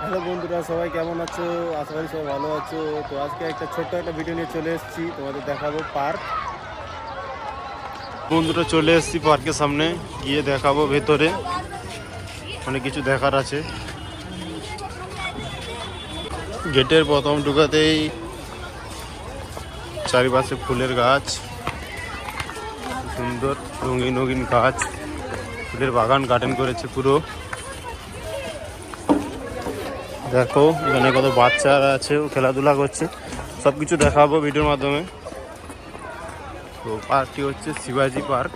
Hello বন্ধুরা, সবাই কেমন আছো? আশা করি সবাই ভালো আছো। তো আজকে একটা ছোট্ট একটা ভিডিও নিয়ে চলে এসেছি, তোমাদের দেখাবো পার্ক। বন্ধুরা চলে এসেছি পার্কের সামনে, গিয়ে দেখাবো ভেতরে অনেক কিছু দেখার আছে। গেটের প্রথম ঢুকাতেই চারিপাশে ফুলের গাছ, সুন্দর রঙিন রঙিন গাছ, ফুলের বাগান গার্ডেন করেছে পুরো। দেখো এখানে কত বাচ্চারা আছে, ও খেলাধুলা করছে। সব কিছু দেখাবো ভিডিওর মাধ্যমে। তো পার্কটি হচ্ছে শিবাজি পার্ক।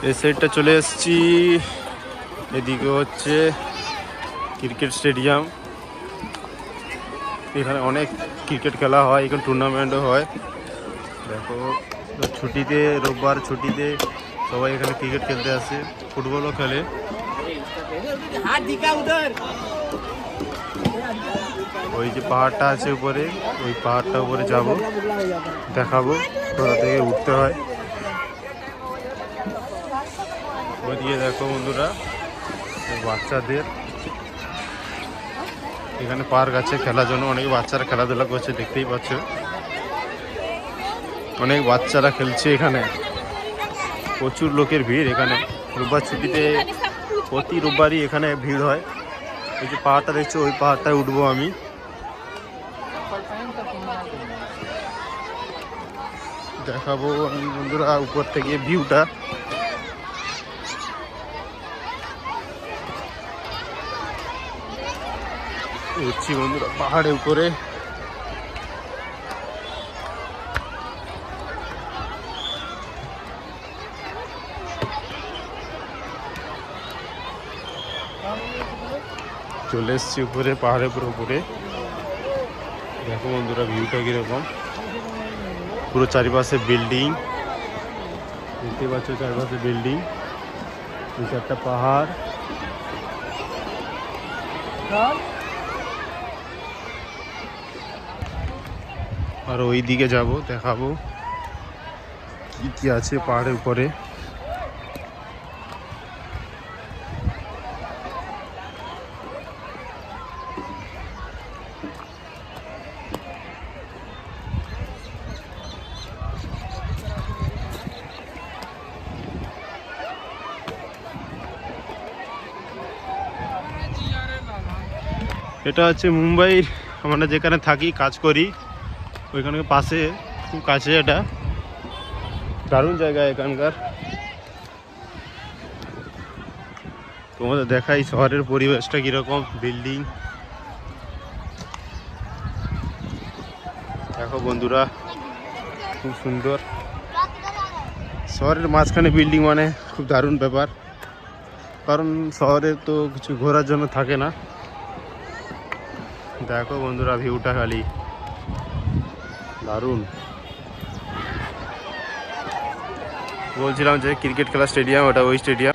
এই সাইডটা চলে এসেছি, এদিকে হচ্ছে ক্রিকেট স্টেডিয়াম। এখানে অনেক ক্রিকেট খেলা হয়, এখানে টুর্নামেন্টও হয়। দেখো ছুটিতে, রোববার ছুটিতে সবাই এখানে ক্রিকেট খেলতে আসে, ফুটবলও খেলে। ওই যে পাহাড়টা আছে উপরে, ওই পাহাড়টা উপরে যাব, দেখাবো কোথা থেকে উঠতে হয়। ওইদিকে দেখো বন্ধুরা, বাচ্চাদের এখানে পার্ক আছে খেলার জন্য, অনেক বাচ্চারা খেলাধুলা করছে, দেখতেই পাচ্ছ। অনেক বাচ্চারা খেলছে এখানে, প্রচুর লোকের ভিড় এখানে। রোববার ছুটিতে প্রতি রোববারই এখানে ভিড় হয়। এই যে পাহাড়টা দেখছো, ওই পাহাড়টায় উঠবো আমি। দেখাবো আমি বন্ধুরা উপর থেকে ভিউটা। উঠছি বন্ধুরা পাহাড়ের উপরে। চলে এসছি উপরে, পাহাড়ের উপরে। দেখো বন্ধুরা ভিউটা কিরকম, পুরো চারিপাশে বিল্ডিং, দেখতে পাচ্ছ চারিপাশে বিল্ডিং, দু চারটা পাহাড়। আর ওই দিকে যাব, দেখাবো কি কি আছে পাহাড়ের উপরে। এটা হচ্ছে মুম্বাইয়ের, আমরা যেখানে থাকি কাজ করি ওইখানে পাশে, খুব কাছে। এটা দারুণ জায়গা এখানকার। তোমাদের দেখাই শহরের পরিবেশটা কিরকম, বিল্ডিং দেখো বন্ধুরা, খুব সুন্দর। শহরের মাঝখানে বিল্ডিং মানে খুব দারুণ ব্যাপার, কারণ শহরে তো কিছু ঘোরার জন্য থাকে না। দেখো বন্ধুরা ভিউটা খালি দারুণ। বলছিলাম যে ক্রিকেট খেলা স্টেডিয়াম, ওটা ওই স্টেডিয়াম।